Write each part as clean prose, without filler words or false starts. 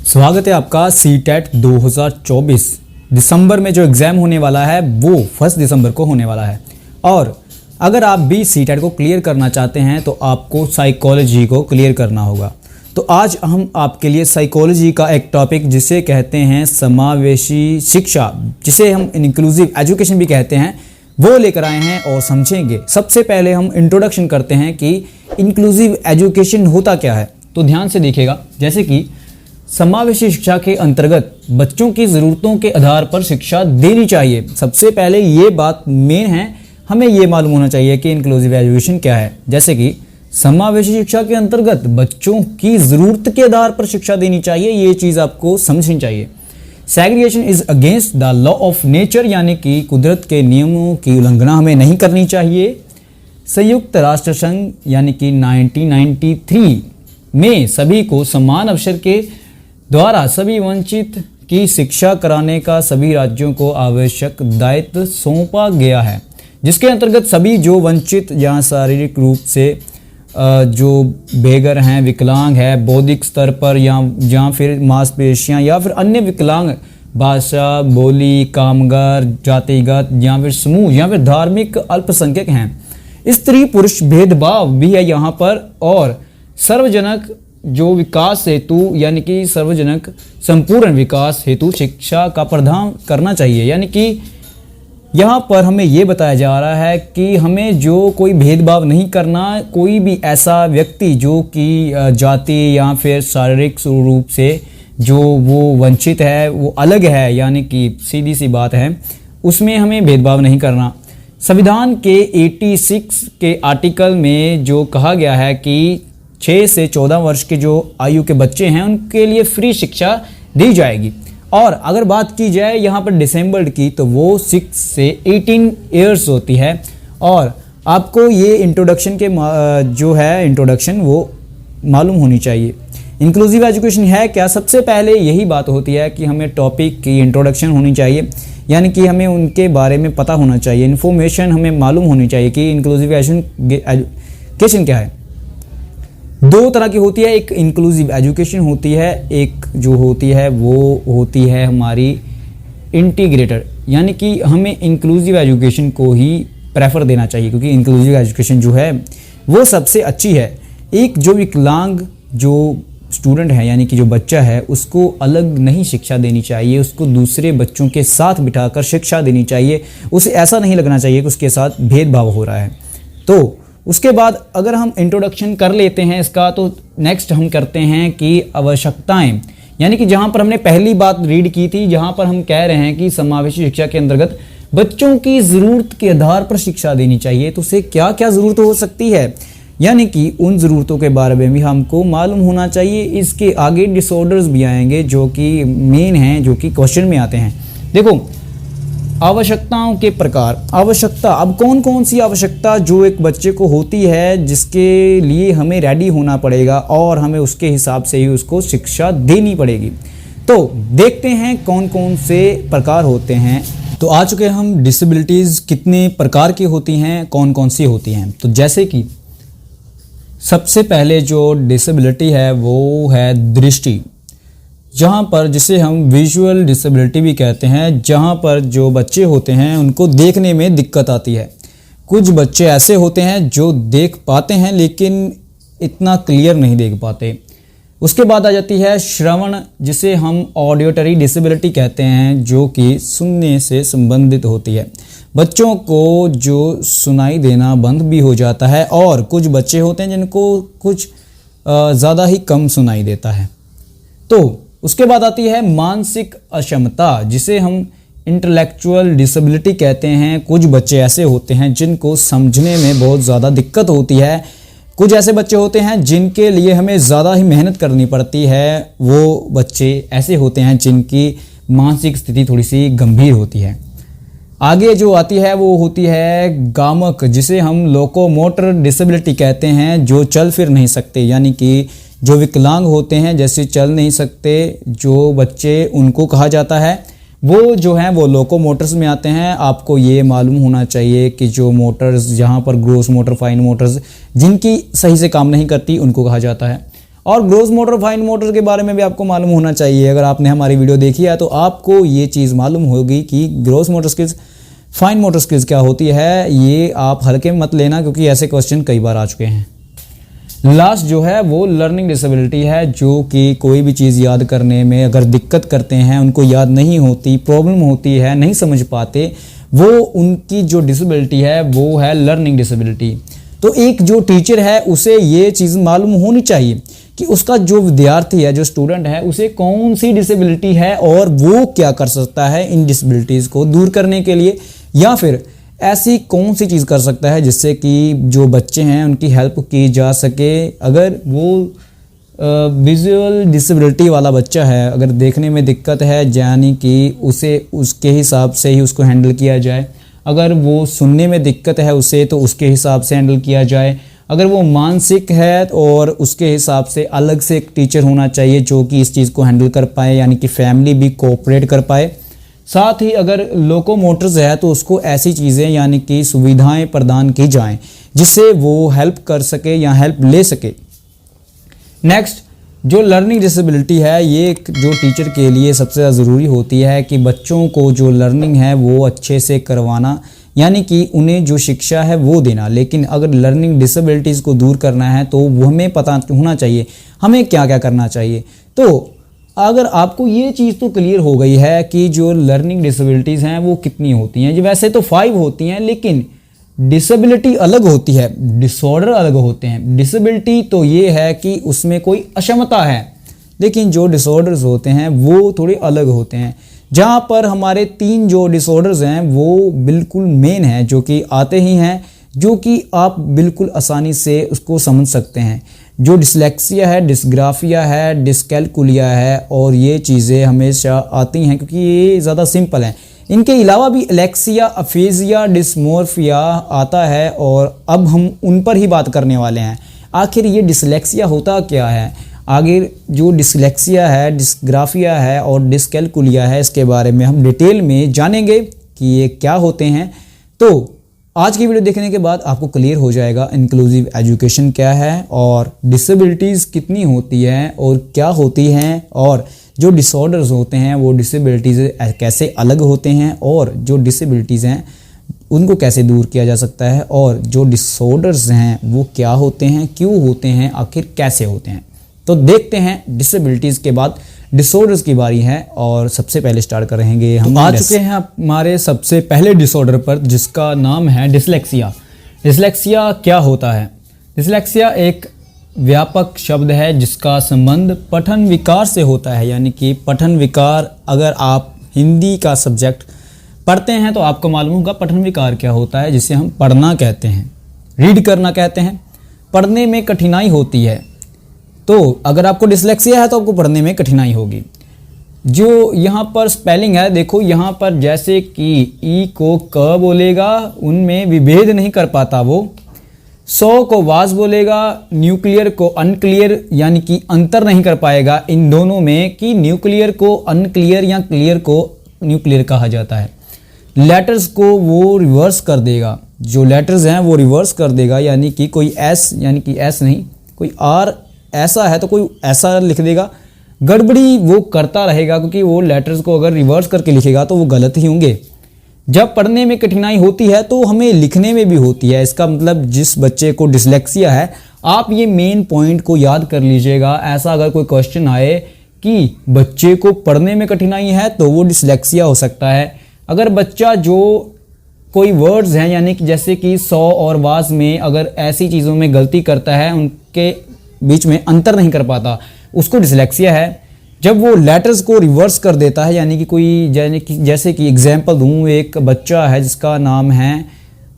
स्वागत है आपका सीटेट 2024 दिसंबर में जो एग्ज़ाम होने वाला है वो 1 दिसंबर को होने वाला है। और अगर आप भी सीटेट को क्लियर करना चाहते हैं तो आपको साइकोलॉजी को क्लियर करना होगा। तो आज हम आपके लिए साइकोलॉजी का एक टॉपिक जिसे कहते हैं समावेशी शिक्षा, जिसे हम इंक्लूसिव एजुकेशन भी कहते हैं, वो लेकर आए हैं और समझेंगे। सबसे पहले हम इंट्रोडक्शन करते हैं कि इंक्लूसिव एजुकेशन होता क्या है। तो ध्यान से देखिएगा, जैसे कि समावेशी शिक्षा के अंतर्गत बच्चों की ज़रूरतों के आधार पर शिक्षा देनी चाहिए। सबसे पहले ये बात मेन है, हमें ये मालूम होना चाहिए कि इंक्लूसिव एजुकेशन क्या है। जैसे कि समावेशी शिक्षा के अंतर्गत बच्चों की ज़रूरत के आधार पर शिक्षा देनी चाहिए, ये चीज़ आपको समझनी चाहिए। Segregation is against the law of nature, यानी कि कुदरत के नियमों की उल्लंघना हमें नहीं करनी चाहिए। संयुक्त राष्ट्र संघ यानी कि 1993 में सभी को समान अवसर के द्वारा सभी वंचित की शिक्षा कराने का सभी राज्यों को आवश्यक दायित्व सौंपा गया है, जिसके अंतर्गत सभी जो वंचित या शारीरिक रूप से जो बेघर हैं, विकलांग है, बौद्धिक स्तर पर या फिर मांसपेशियां या फिर अन्य विकलांग, भाषा, बोली, कामगार, जातिगत या फिर समूह या फिर धार्मिक अल्पसंख्यक हैं। स्त्री पुरुष भेदभाव भी है यहाँ पर। और सर्वजनक जो विकास हेतु यानी कि सर्वजनक संपूर्ण विकास हेतु शिक्षा का प्रदान करना चाहिए। यानी कि यहाँ पर हमें ये बताया जा रहा है कि हमें जो कोई भेदभाव नहीं करना, कोई भी ऐसा व्यक्ति जो कि जाति या फिर शारीरिक रूप से जो वो वंचित है, वो अलग है, यानी कि सीधी सी बात है, उसमें हमें भेदभाव नहीं करना। संविधान के 86 के आर्टिकल में जो कहा गया है कि 6 से 14 वर्ष के जो आयु के बच्चे हैं उनके लिए फ्री शिक्षा दी जाएगी। और अगर बात की जाए यहाँ पर डिसेंबर्ड की, तो वो 6 से 18 ईयर्स होती है। और आपको ये इंट्रोडक्शन के जो है इंट्रोडक्शन वो मालूम होनी चाहिए। इंक्लूसिव एजुकेशन है क्या? सबसे पहले यही बात होती है कि हमें टॉपिक की इंट्रोडक्शन होनी चाहिए, यानी कि हमें उनके बारे में पता होना चाहिए, इन्फॉर्मेशन हमें मालूम होनी चाहिए कि इंक्लूसिव एजुकेशन क्या है। दो तरह की होती है, एक इंक्लूसिव एजुकेशन होती है, एक जो होती है वो होती है हमारी इंटीग्रेटेड, यानी कि हमें इंक्लूसिव एजुकेशन को ही प्रेफर देना चाहिए, क्योंकि इंक्लूसिव एजुकेशन जो है वो सबसे अच्छी है। एक जो विकलांग जो स्टूडेंट है यानी कि जो बच्चा है, उसको अलग नहीं शिक्षा देनी चाहिए, उसको दूसरे बच्चों के साथ बिठाकर शिक्षा देनी चाहिए। उसे ऐसा नहीं लगना चाहिए कि उसके साथ भेदभाव हो रहा है। तो उसके बाद अगर हम इंट्रोडक्शन कर लेते हैं इसका, तो नेक्स्ट हम करते हैं कि आवश्यकताएं, यानी कि जहां पर हमने पहली बात रीड की थी, जहां पर हम कह रहे हैं कि समावेशी शिक्षा के अंतर्गत बच्चों की ज़रूरत के आधार पर शिक्षा देनी चाहिए। तो उसे क्या क्या ज़रूरत हो सकती है, यानी कि उन ज़रूरतों के बारे में भी हमको मालूम होना चाहिए। इसके आगे डिसऑर्डर्स भी आएंगे जो कि मेन हैं, जो कि क्वेश्चन में आते हैं। देखो, आवश्यकताओं के प्रकार। आवश्यकता, अब कौन कौन सी आवश्यकता जो एक बच्चे को होती है, जिसके लिए हमें रेडी होना पड़ेगा और हमें उसके हिसाब से ही उसको शिक्षा देनी पड़ेगी। तो देखते हैं कौन कौन से प्रकार होते हैं। तो आ चुके हैं हम डिसेबिलिटीज़ कितने प्रकार की होती हैं, कौन कौन सी होती हैं। तो जैसे कि सबसे पहले जो डिसेबिलिटी है वो है दृष्टि, जहाँ पर जिसे हम विजुअल डिसेबिलिटी भी कहते हैं, जहाँ पर जो बच्चे होते हैं उनको देखने में दिक्कत आती है। कुछ बच्चे ऐसे होते हैं जो देख पाते हैं लेकिन इतना क्लियर नहीं देख पाते। उसके बाद आ जाती है श्रवण, जिसे हम ऑडियोटरी डिसेबिलिटी कहते हैं, जो कि सुनने से संबंधित होती है। बच्चों को जो सुनाई देना बंद भी हो जाता है, और कुछ बच्चे होते हैं जिनको कुछ ज़्यादा ही कम सुनाई देता है। तो उसके बाद आती है मानसिक अक्षमता, जिसे हम इंटेलेक्चुअल डिसेबिलिटी कहते हैं। कुछ बच्चे ऐसे होते हैं जिनको समझने में बहुत ज़्यादा दिक्कत होती है। कुछ ऐसे बच्चे होते हैं जिनके लिए हमें ज़्यादा ही मेहनत करनी पड़ती है। वो बच्चे ऐसे होते हैं जिनकी मानसिक स्थिति थोड़ी सी गंभीर होती है। आगे जो आती है वो होती है गामक, जिसे हम लोकोमोटर डिसेबिलिटी कहते हैं, जो चल फिर नहीं सकते, यानी कि जो विकलांग होते हैं, जैसे चल नहीं सकते जो बच्चे, उनको कहा जाता है। वो जो हैं वो लोकोमोटर्स में आते हैं। आपको ये मालूम होना चाहिए कि जो मोटर्स, जहाँ पर ग्रोस मोटर, फाइन मोटर्स जिनकी सही से काम नहीं करती, उनको कहा जाता है। और ग्रोस मोटर फाइन मोटर के बारे में भी आपको मालूम होना चाहिए। अगर आपने हमारी वीडियो देखी है तो आपको ये चीज़ मालूम होगी कि gross motor skills fine motor skills क्या होती है। ये आप हल्के में मत लेना क्योंकि ऐसे क्वेश्चन कई बार आ चुके हैं। लास्ट जो है वो लर्निंग डिसेबिलिटी है, जो कि कोई भी चीज़ याद करने में अगर दिक्कत करते हैं, उनको याद नहीं होती, प्रॉब्लम होती है, नहीं समझ पाते, वो उनकी जो डिसेबिलिटी है वो है लर्निंग डिसेबिलिटी। तो एक जो टीचर है उसे ये चीज़ मालूम होनी चाहिए कि उसका जो विद्यार्थी है, जो स्टूडेंट है, उसे कौन सी डिसेबिलिटी है और वो क्या कर सकता है इन डिसेबिलिटीज़ को दूर करने के लिए, या फिर ऐसी कौन सी चीज़ कर सकता है जिससे कि जो बच्चे हैं उनकी हेल्प की जा सके। अगर वो विजुअल डिसेबिलिटी वाला बच्चा है, अगर देखने में दिक्कत है, यानी कि उसे उसके हिसाब से ही उसको हैंडल किया जाए। अगर वो सुनने में दिक्कत है उसे, तो उसके हिसाब से हैंडल किया जाए। अगर वो मानसिक है और उसके हिसाब से अलग से एक टीचर होना चाहिए जो कि इस चीज़ को हैंडल कर पाए, यानी कि फैमिली भी कोऑपरेट कर पाए। साथ ही अगर लोकोमोटर्स है तो उसको ऐसी चीज़ें यानी कि सुविधाएं प्रदान की जाएं जिससे वो हेल्प कर सके या हेल्प ले सके। नेक्स्ट जो लर्निंग डिसेबिलिटी है, ये जो टीचर के लिए सबसे ज़्यादा ज़रूरी होती है कि बच्चों को जो लर्निंग है वो अच्छे से करवाना, यानी कि उन्हें जो शिक्षा है वो देना। लेकिन अगर लर्निंग डिसेबिलिटीज़ को दूर करना है तो वो हमें पता होना चाहिए हमें क्या क्या करना चाहिए। तो अगर आपको ये चीज़ तो क्लियर हो गई है कि जो लर्निंग डिसेबिलिटीज़ हैं वो कितनी होती हैं, जो वैसे तो 5 होती हैं, लेकिन डिसेबिलिटी अलग होती है, डिसऑर्डर अलग होते हैं। डिसेबिलिटी तो ये है कि उसमें कोई अक्षमता है, लेकिन जो डिसऑर्डर्स होते हैं वो थोड़े अलग होते हैं। जहाँ पर हमारे 3 जो डिसऑर्डर्स हैं वो बिल्कुल मेन हैं, जो कि आते ही हैं, जो कि आप बिल्कुल आसानी से उसको समझ सकते हैं। जो डिसलेक्सिया है, डिस्ग्राफिया है, डिस्कैलकुलिया है, और ये चीज़ें हमेशा आती हैं क्योंकि ये ज़्यादा सिंपल हैं। इनके अलावा भी एलेक्सिया, अफेजिया, डिस्मोर्फिया आता है और अब हम उन पर ही बात करने वाले हैं। आखिर ये डिसलेक्सिया होता क्या है? आगे जो डिसलेक्सिया है, डिस्ग्राफिया है और डिस्कैलकुलिया है, इसके बारे में हम डिटेल में जानेंगे कि ये क्या होते हैं। तो आज की वीडियो देखने के बाद आपको क्लियर हो जाएगा इंक्लूसिव एजुकेशन क्या है और डिसेबिलिटीज़ कितनी होती हैं और क्या होती हैं, और जो डिसऑर्डर्स होते हैं वो डिसेबिलिटीज़ कैसे अलग होते हैं, और जो डिसेबिलिटीज़ हैं उनको कैसे दूर किया जा सकता है, और जो डिसऑर्डर्स हैं वो क्या होते हैं, क्यों होते हैं, आखिर कैसे होते हैं। तो देखते हैं डिसेबिलिटीज़ के बाद डिसऑर्डर्स की बारी है, और सबसे पहले स्टार्ट करेंगे हम आ चुके हैं हमारे सबसे पहले डिसऑर्डर पर, जिसका नाम है डिसलेक्सिया। डिसलेक्सिया क्या होता है? डिसलेक्सिया एक व्यापक शब्द है जिसका संबंध पठन विकार से होता है, यानी कि पठन विकार। अगर आप हिंदी का सब्जेक्ट पढ़ते हैं तो आपको मालूम होगा पठन विकार क्या होता है, जिसे हम पढ़ना कहते हैं, रीड करना कहते हैं। पढ़ने में कठिनाई होती है, तो अगर आपको डिसलेक्सिया है तो आपको पढ़ने में कठिनाई होगी। जो यहाँ पर स्पेलिंग है, देखो यहाँ पर जैसे कि ई को क बोलेगा, उनमें विभेद नहीं कर पाता वो। 100 को वाज बोलेगा, न्यूक्लियर को अनक्लियर, यानी कि अंतर नहीं कर पाएगा इन दोनों में कि न्यूक्लियर को अनक्लियर या क्लियर को न्यूक्लियर कहा जाता है। लेटर्स को वो रिवर्स कर देगा, जो लेटर्स हैं वो रिवर्स कर देगा, यानी कि कोई एस यानी कि एस नहीं, कोई आर ऐसा है तो कोई ऐसा लिख देगा। गड़बड़ी वो करता रहेगा क्योंकि वो लेटर्स को अगर रिवर्स करके लिखेगा तो वो गलत ही होंगे। जब पढ़ने में कठिनाई होती है तो हमें लिखने में भी होती है। इसका मतलब जिस बच्चे को डिसलेक्सिया है, आप ये मेन पॉइंट को याद कर लीजिएगा। ऐसा अगर कोई क्वेश्चन आए कि बच्चे को पढ़ने में कठिनाई है तो वो डिसलेक्सिया हो सकता है। अगर बच्चा जो कोई वर्ड्स हैं, यानी कि जैसे कि 100 और वाज में अगर ऐसी चीज़ों में गलती करता है, उनके बीच में अंतर नहीं कर पाता, उसको डिसलेक्सिया है। जब वो लेटर्स को रिवर्स कर देता है, यानी कि कोई जैसे कि एग्जांपल दूं, एक बच्चा है जिसका नाम है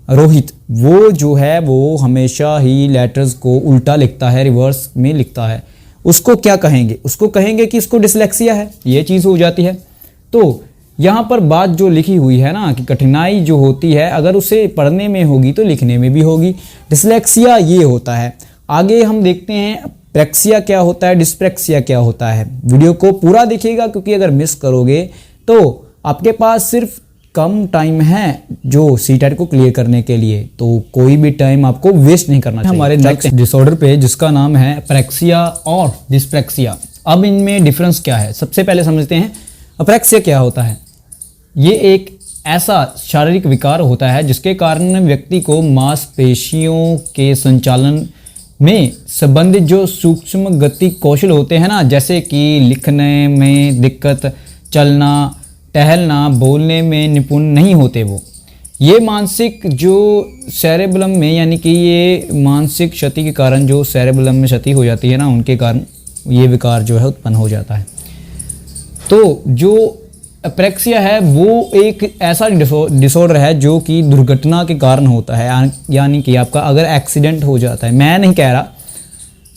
रोहित, वो जो है वो हमेशा ही लेटर्स को उल्टा लिखता है, रिवर्स में लिखता है। उसको क्या कहेंगे? उसको कहेंगे कि इसको डिसलेक्सिया है, ये चीज़ हो जाती है। तो यहाँ पर बात जो लिखी हुई है ना कि कठिनाई जो होती है अगर उसे पढ़ने में होगी तो लिखने में भी होगी। डिसलेक्सिया ये होता है। आगे हम देखते हैं प्रेक्सिया क्या होता है, डिस्प्रेक्सिया क्या होता है। वीडियो को पूरा देखिएगा क्योंकि अगर मिस करोगे तो आपके पास सिर्फ कम टाइम है जो सीटेट को क्लियर करने के लिए, तो कोई भी टाइम आपको वेस्ट नहीं करना चाहिए। हमारे नेक्स्ट डिसऑर्डर पे जिसका नाम है अप्रेक्सिया और डिस्प्रेक्सिया। अब इनमें डिफरेंस क्या है, सबसे पहले समझते हैं अप्रेक्सिया क्या होता है। ये एक ऐसा शारीरिक विकार होता है जिसके कारण व्यक्ति को मांसपेशियों के संचालन में संबंधित जो सूक्ष्म गति कौशल होते हैं ना, जैसे कि लिखने में दिक्कत, चलना, टहलना, बोलने में निपुण नहीं होते वो। ये मानसिक जो सेरेबलम में, यानी कि ये मानसिक क्षति के कारण जो सेरेबलम में क्षति हो जाती है ना, उनके कारण ये विकार जो है उत्पन्न हो जाता है। तो जो अप्रेक्सिया है वो एक ऐसा डिसऑर्डर है जो कि दुर्घटना के कारण होता है, यानी कि आपका अगर एक्सीडेंट हो जाता है, मैं नहीं कह रहा,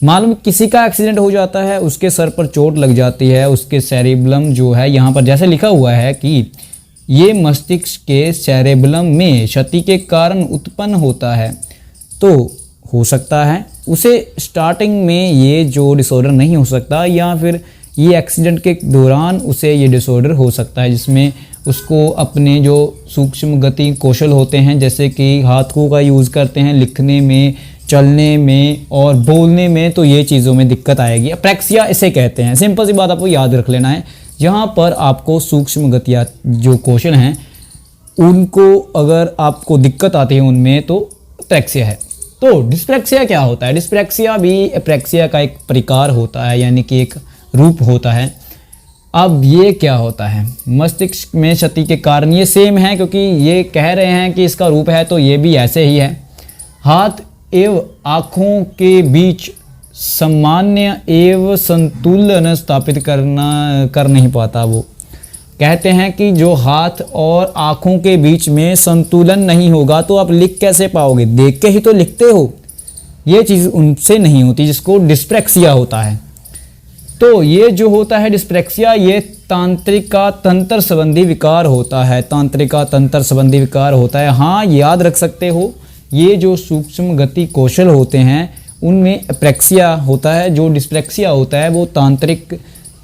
मालूम किसी का एक्सीडेंट हो जाता है, उसके सर पर चोट लग जाती है, उसके सेरेबलम जो है यहाँ पर जैसे लिखा हुआ है कि ये मस्तिष्क के सेरेबलम में क्षति के कारण उत्पन्न होता है, तो हो सकता है उसे स्टार्टिंग में ये जो डिसऑर्डर नहीं हो सकता, या फिर ये एक्सीडेंट के दौरान उसे ये डिसऑर्डर हो सकता है, जिसमें उसको अपने जो सूक्ष्म गति कौशल होते हैं, जैसे कि हाथों का यूज़ करते हैं लिखने में, चलने में और बोलने में, तो ये चीज़ों में दिक्कत आएगी। अप्रेक्सिया इसे कहते हैं। सिंपल सी बात आपको याद रख लेना है, जहाँ पर आपको सूक्ष्म गतियाँ जो कौशल हैं उनको अगर आपको दिक्कत आती है उनमें, तो अप्रेक्सिया है। तो डिस्प्रेक्सिया क्या होता है? डिस्प्रेक्सिया भी अप्रेक्सिया का एक प्रकार होता है, यानी कि एक रूप होता है। अब ये क्या होता है? मस्तिष्क में क्षति के कारण ये सेम है, क्योंकि ये कह रहे हैं कि इसका रूप है, तो ये भी ऐसे ही है। हाथ एवं आँखों के बीच सामान्य एवं संतुलन स्थापित कर नहीं पाता। वो कहते हैं कि जो हाथ और आँखों के बीच में संतुलन नहीं होगा तो आप लिख कैसे पाओगे? देख के ही तो लिखते हो। ये चीज़ उनसे नहीं होती, जिसको डिस्प्रेक्सिया होता है। तो ये जो होता है डिस्प्रेक्सिया, ये तांत्रिका तंत्र संबंधी विकार होता है। तांत्रिका तंत्र संबंधी विकार होता है। हाँ, याद रख सकते हो, ये जो सूक्ष्म गति कौशल होते हैं उनमें अप्रेक्सिया होता है। जो डिस्प्रेक्सिया होता है वो तांत्रिक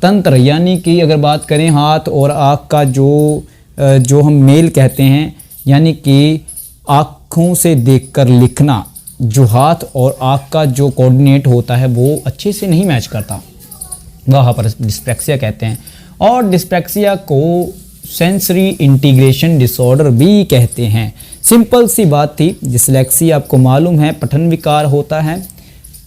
तंत्र, यानी कि अगर बात करें हाथ और आँख का जो हम मेल कहते हैं, यानी कि आँखों से देखकर लिखना, जो हाथ और आँख का जो कोऑर्डिनेट होता है वो अच्छे से नहीं मैच करता, वहाँ पर डिस्प्रेक्सिया कहते हैं। और डिस्प्रेक्सिया को सेंसरी इंटीग्रेशन डिसऑर्डर भी कहते हैं। सिंपल सी बात थी। डिस्लेक्सिया आपको मालूम है पठन विकार होता है,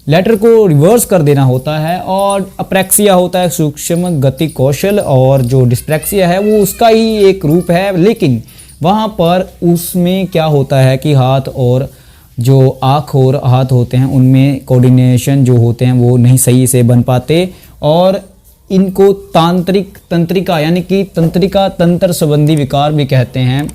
लेटर को रिवर्स कर देना होता है, और अप्रेक्सिया होता है सूक्ष्म गति कौशल, और जो डिस्प्रेक्सिया है वो उसका ही एक रूप है। लेकिन वहाँ पर उसमें क्या होता है कि हाथ और जो आँख और हाथ होते हैं उनमें कोऑर्डिनेशन जो होते हैं वो नहीं सही से बन पाते, और इनको तंत्रिका यानी कि तंत्रिका तंत्र संबंधी विकार भी कहते हैं,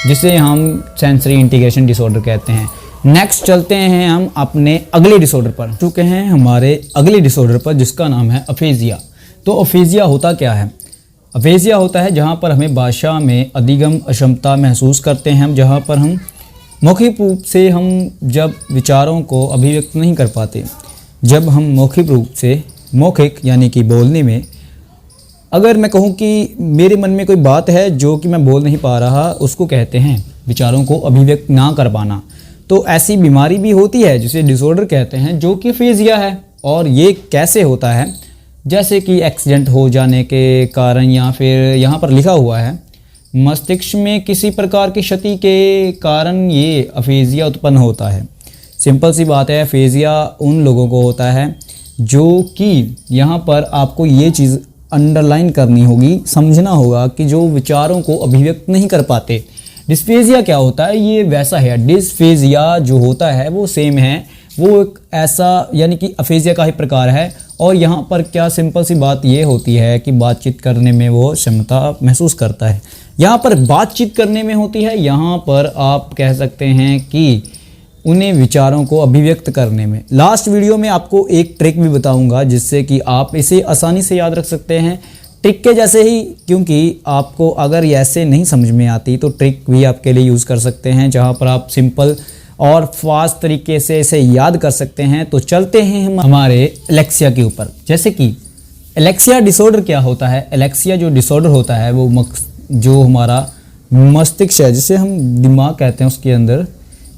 जिसे हम सेंसरी इंटीग्रेशन डिसऑर्डर कहते हैं। नेक्स्ट चलते हैं हम अपने अगले डिसऑर्डर पर। चुके हैं हमारे अगले डिसऑर्डर पर, जिसका नाम है अफेजिया। तो अफेजिया होता क्या है? अफेजिया होता है जहाँ पर हमें भाषा में अधिगम अक्षमता महसूस करते हैं हम, जहाँ पर हम मौखिक रूप से हम जब विचारों को अभिव्यक्त नहीं कर पाते। जब हम मौखिक रूप से, मौखिक यानी कि बोलने में, अगर मैं कहूँ कि मेरे मन में कोई बात है जो कि मैं बोल नहीं पा रहा, उसको कहते हैं विचारों को अभिव्यक्त ना कर पाना। तो ऐसी बीमारी भी होती है जिसे डिसऑर्डर कहते हैं, जो कि अफेजिया है। और ये कैसे होता है? जैसे कि एक्सीडेंट हो जाने के कारण, या फिर यहाँ पर लिखा हुआ है मस्तिष्क में किसी प्रकार की क्षति के कारण ये अफेजिया उत्पन्न होता है। सिंपल सी बात है, अफेजिया उन लोगों को होता है जो कि यहाँ पर आपको ये चीज़ अंडरलाइन करनी होगी, समझना होगा कि जो विचारों को अभिव्यक्त नहीं कर पाते। डिस्फेजिया क्या होता है? ये वैसा है। डिस्फेजिया जो होता है वो सेम है, वो एक ऐसा यानी कि अफेजिया का ही प्रकार है। और यहाँ पर क्या सिंपल सी बात ये होती है कि बातचीत करने में वो क्षमता महसूस करता है। यहाँ पर बातचीत करने में होती है, यहाँ पर आप कह सकते हैं कि उन्हें विचारों को अभिव्यक्त करने में। लास्ट वीडियो में आपको एक ट्रिक भी बताऊंगा जिससे कि आप इसे आसानी से याद रख सकते हैं, ट्रिक के जैसे ही, क्योंकि आपको अगर ये ऐसे नहीं समझ में आती तो ट्रिक भी आपके लिए यूज़ कर सकते हैं, जहां पर आप सिंपल और फास्ट तरीके से इसे याद कर सकते हैं। तो चलते हैं हम हमारे एलेक्सिया के ऊपर। जैसे कि एलेक्सिया डिसऑर्डर क्या होता है? एलेक्सिया जो डिसऑर्डर होता है वो जो हमारा मस्तिष्क है जिसे हम दिमाग कहते हैं उसके अंदर,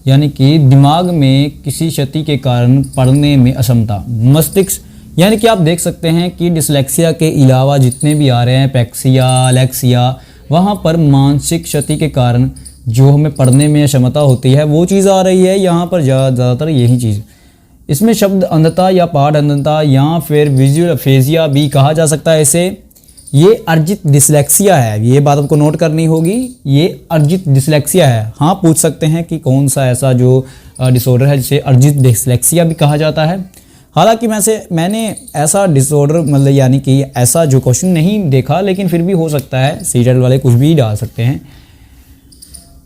यानी कि दिमाग में किसी क्षति के कारण पढ़ने में अक्षमता। मस्तिष्क यानी कि आप देख सकते हैं कि डिसलेक्सिया के अलावा जितने भी आ रहे हैं, पैक्सिया, एलेक्सिया, वहाँ पर मानसिक क्षति के कारण जो हमें पढ़ने में अक्षमता होती है वो चीज़ आ रही है। यहाँ पर ज़्यादातर यही चीज़, इसमें शब्द अंधता या पाठ अंधता या फिर विजुअल अफेजिया भी कहा जा सकता है इसे। ये अर्जित डिसलेक्सिया है, ये बात आपको नोट करनी होगी, ये अर्जित डिसलेक्सिया है। हाँ, पूछ सकते हैं कि कौन सा ऐसा जो डिसऑर्डर है जिसे अर्जित डिसलेक्सिया भी कहा जाता है। हालांकि मैंने ऐसा डिसऑर्डर मतलब यानी कि ऐसा जो क्वेश्चन नहीं देखा, लेकिन फिर भी हो सकता है, सीटेट वाले कुछ भी डाल सकते हैं।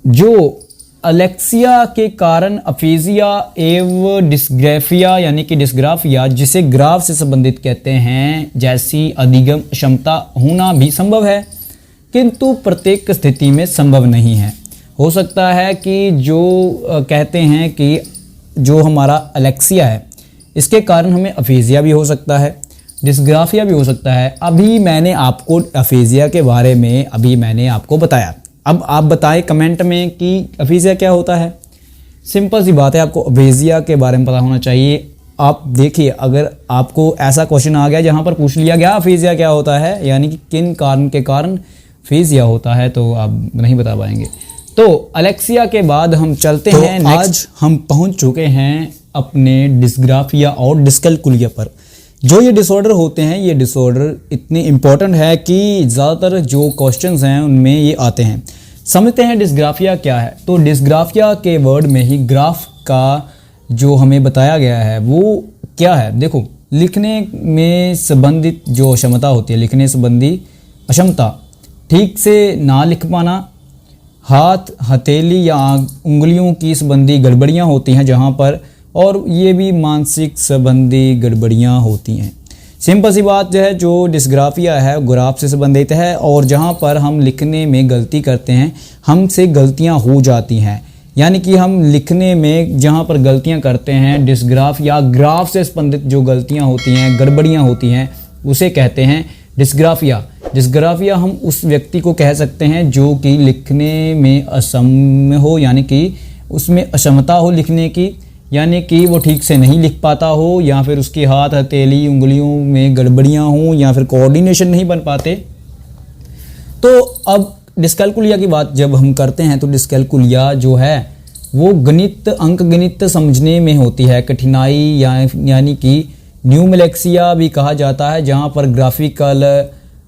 जो एलेक्सिया के कारण अफेजिया एवं डिस्ग्राफिया यानी कि डिस्ग्राफिया जिसे ग्राफ से संबंधित कहते हैं जैसी अधिगम क्षमता होना भी संभव है, किंतु प्रत्येक स्थिति में संभव नहीं है। हो सकता है कि जो कहते हैं कि जो हमारा एलेक्सिया है इसके कारण हमें अफेजिया भी हो सकता है, डिस्ग्राफिया भी हो सकता है। अभी मैंने आपको अफेजिया के बारे में बताया। अब आप बताएं कमेंट में कि अफेजिया क्या होता है। सिंपल सी बात है, आपको अफेजिया के बारे में पता होना चाहिए। आप देखिए, अगर आपको ऐसा क्वेश्चन आ गया जहाँ पर पूछ लिया गया अफेजिया क्या होता है, यानी कि किन कारण के कारण अफेजिया होता है, तो आप नहीं बता पाएंगे। तो एलेक्सिया के बाद हम चलते हैं आज हम पहुँच चुके हैं अपने डिस्ग्राफिया और डिस्कैल्कुलिया पर। जो ये डिसऑर्डर होते हैं, ये डिसऑर्डर इतने इम्पोर्टेंट है कि ज़्यादातर जो क्वेश्चंस हैं उनमें ये आते हैं। समझते हैं डिस्ग्राफिया क्या है। तो डिस्ग्राफिया के वर्ड में ही ग्राफ का जो हमें बताया गया है वो क्या है। देखो, लिखने में संबंधित जो क्षमता होती है, लिखने संबंधी अक्षमता, ठीक से ना लिख पाना, हाथ, हथेली या उंगलियों की संबंधी गड़बड़ियाँ होती हैं जहाँ पर, और ये भी मानसिक संबंधी गड़बड़ियाँ होती हैं। सिंपल सी बात है, जो डिस्ग्राफिया है ग्राफ से संबंधित है, और जहाँ पर हम लिखने में गलती करते हैं, हमसे गलतियाँ हो जाती हैं, यानी कि हम लिखने में जहाँ पर गलतियाँ करते हैं, डिस्ग्राफ या ग्राफ से संबंधित जो गलतियाँ होती हैं, गड़बड़ियाँ होती हैं, उसे कहते हैं डिस्ग्राफिया। डिस्ग्राफिया हम उस व्यक्ति को कह सकते हैं जो कि लिखने में असम हो, यानी कि उसमें अक्षमता हो लिखने की, यानी कि वो ठीक से नहीं लिख पाता हो, या फिर उसके हाथ, हथेली, उंगलियों में गड़बड़ियाँ हों, या फिर कोऑर्डिनेशन नहीं बन पाते। तो अब डिस्कैल्कुलिया की बात जब हम करते हैं तो डिस्कैल्कुलिया जो है वो गणित, अंक गणित समझने में होती है कठिनाई, यानी कि न्यूमलेक्सिया भी कहा जाता है, जहाँ पर ग्राफिकल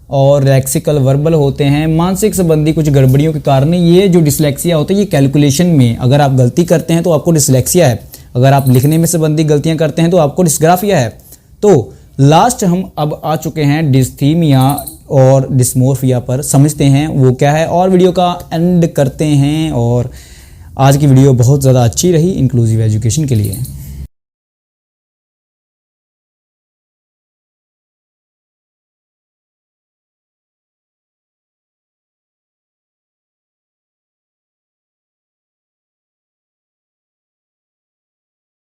और लेक्सिकल वर्बल होते हैं। मानसिक संबंधी कुछ गड़बड़ियों के कारण ये जो डिसलेक्सिया होता है, ये कैलकुलेशन में अगर आप गलती करते हैं तो आपको डिसलेक्सिया है, अगर आप लिखने में संबंधी गलतियां करते हैं तो आपको डिस्ग्राफिया है। तो लास्ट हम अब आ चुके हैं डिस्थीमिया और डिस्मोर्फिया पर, समझते हैं वो क्या है और वीडियो का एंड करते हैं। और आज की वीडियो बहुत ज़्यादा अच्छी रही इंक्लूसिव एजुकेशन के लिए।